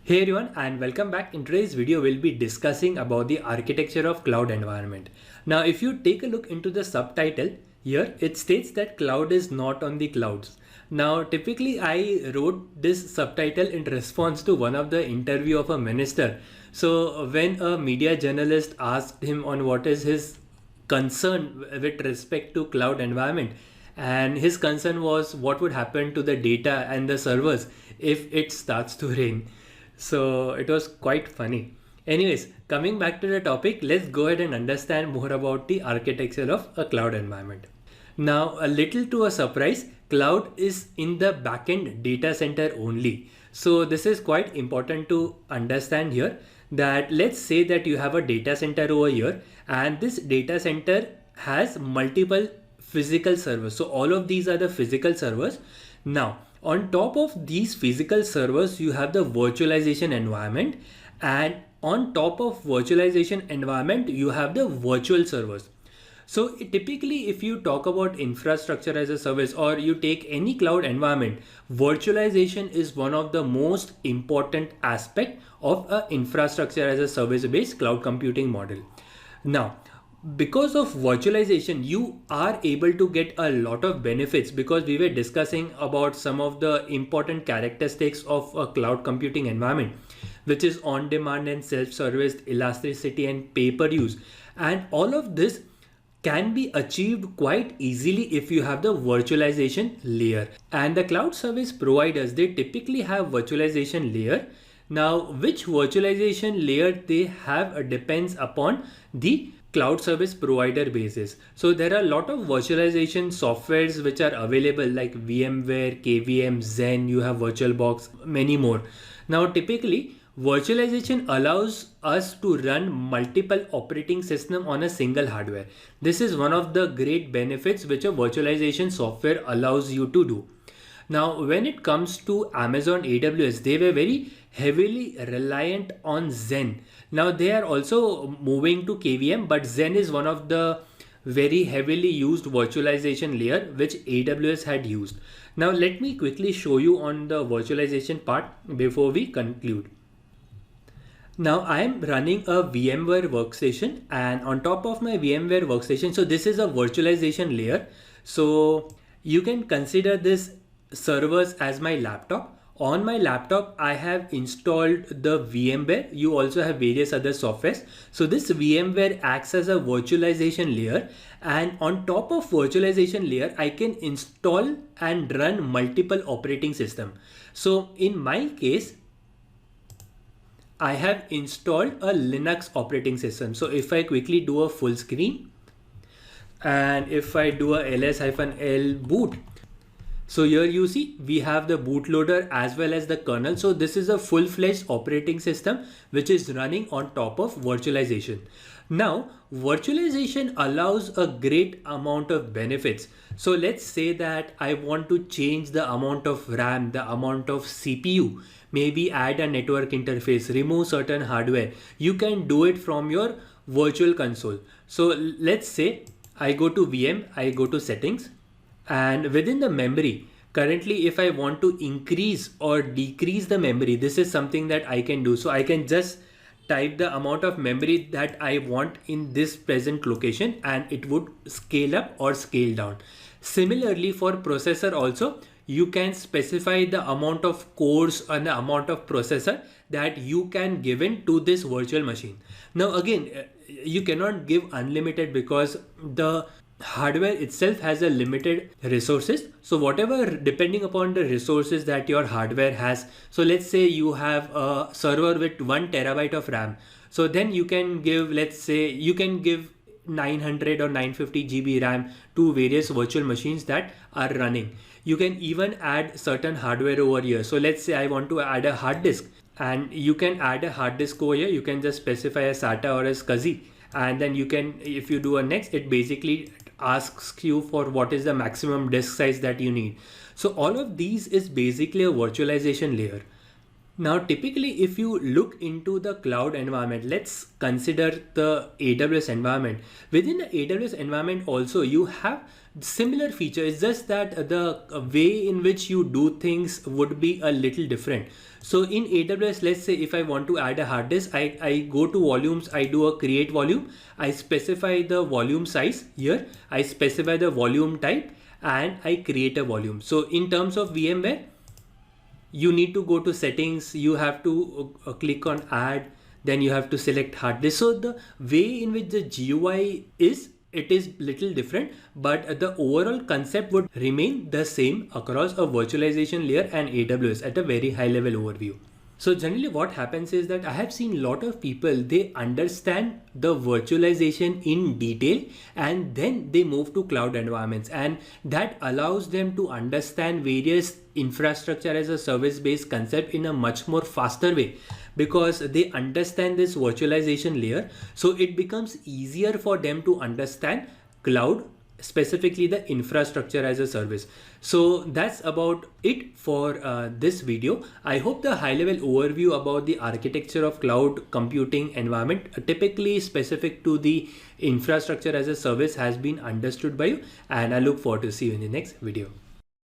Hey everyone and welcome back. In today's video we'll be discussing about the architecture of cloud environment. Now if you take a look into the subtitle here, it states that cloud is not on the clouds. Now typically I wrote this subtitle in response to one of the interview of a minister. So when a media journalist asked him on what is his concern with respect to cloud environment, and his concern was what would happen to the data and the servers if it starts to rain. So it was quite funny. Anyways, coming back to the topic, let's go ahead and understand more about the architecture of a cloud environment. Now, a little to a surprise, cloud is in the backend data center only. So this is quite important to understand here, that let's say that you have a data center over here and this data center has multiple physical servers. So all of these are the physical servers. Now, on top of these physical servers, you have the virtualization environment, and on top of virtualization environment, you have the virtual servers. So typically, if you talk about infrastructure as a service or you take any cloud environment, virtualization is one of the most important aspect of an infrastructure as a service based cloud computing model. Now, because of virtualization, you are able to get a lot of benefits, because we were discussing about some of the important characteristics of a cloud computing environment, which is on demand and self-service, elasticity and pay-per-use. And all of this can be achieved quite easily if you have the virtualization layer. And the cloud service providers, they typically have virtualization layer. Now, which virtualization layer they have depends upon the cloud service provider basis. So there are a lot of virtualization softwares which are available, like VMware, KVM, Zen, you have VirtualBox, many more. Now typically virtualization allows us to run multiple operating system on a single hardware. This is one of the great benefits which a virtualization software allows you to do. Now, when it comes to Amazon AWS, they were very heavily reliant on Zen. Now they are also moving to KVM, but Zen is one of the very heavily used virtualization layer which AWS had used. Now let me quickly show you on the virtualization part before we conclude. Now I am running a VMware workstation, and on top of my VMware workstation, so this is a virtualization layer. So you can consider this servers as my laptop. On my laptop, I have installed the VMware. You also have various other softwares. So this VMware acts as a virtualization layer, and on top of virtualization layer, I can install and run multiple operating system. So in my case, I have installed a Linux operating system. So if I quickly do a full screen, and if I do a ls-l boot, so here you see we have the bootloader as well as the kernel. So this is a full-fledged operating system which is running on top of virtualization. Now virtualization allows a great amount of benefits. So let's say that I want to change the amount of RAM, the amount of CPU, maybe add a network interface, remove certain hardware. You can do it from your virtual console. So let's say I go to VM, I go to settings, and within the memory, currently if I want to increase or decrease the memory, this is something that I can do. So I can just type the amount of memory that I want in this present location, and it would scale up or scale down. Similarly, for processor also, you can specify the amount of cores and the amount of processor that you can give in to this virtual machine. Now again, you cannot give unlimited because the hardware itself has a limited resources. So whatever, depending upon the resources that your hardware has, so let's say you have a server with 1 terabyte of RAM. So then you can give, let's say you can give 900 or 950 GB RAM to various virtual machines that are running. You can even add certain hardware over here. So let's say I want to add a hard disk, and you can add a hard disk over here. You can just specify a SATA or a SCSI, and then you can, if you do a next, it basically asks you for what is the maximum disk size that you need. So all of these is basically a virtualization layer. Now, typically, if you look into the cloud environment, let's consider the AWS environment. Within the AWS environment also, you have similar features. It's just that the way in which you do things would be a little different. So in AWS, let's say if I want to add a hard disk, I go to volumes, I do a create volume, I specify the volume size here, I specify the volume type, and I create a volume. So in terms of VMware, you need to go to settings, you have to click on add, then you have to select hard disk. So the way in which the GUI is, it is little different, but the overall concept would remain the same across a virtualization layer and AWS at a very high level overview. So generally what happens is that I have seen a lot of people, they understand the virtualization in detail and then they move to cloud environments, and that allows them to understand various infrastructure as a service based concept in a much more faster way, because they understand this virtualization layer. So it becomes easier for them to understand cloud, specifically the infrastructure as a service. So that's about it for this video. I hope the high level overview about the architecture of cloud computing environment, typically specific to the infrastructure as a service, has been understood by you, and I look forward to see you in the next video.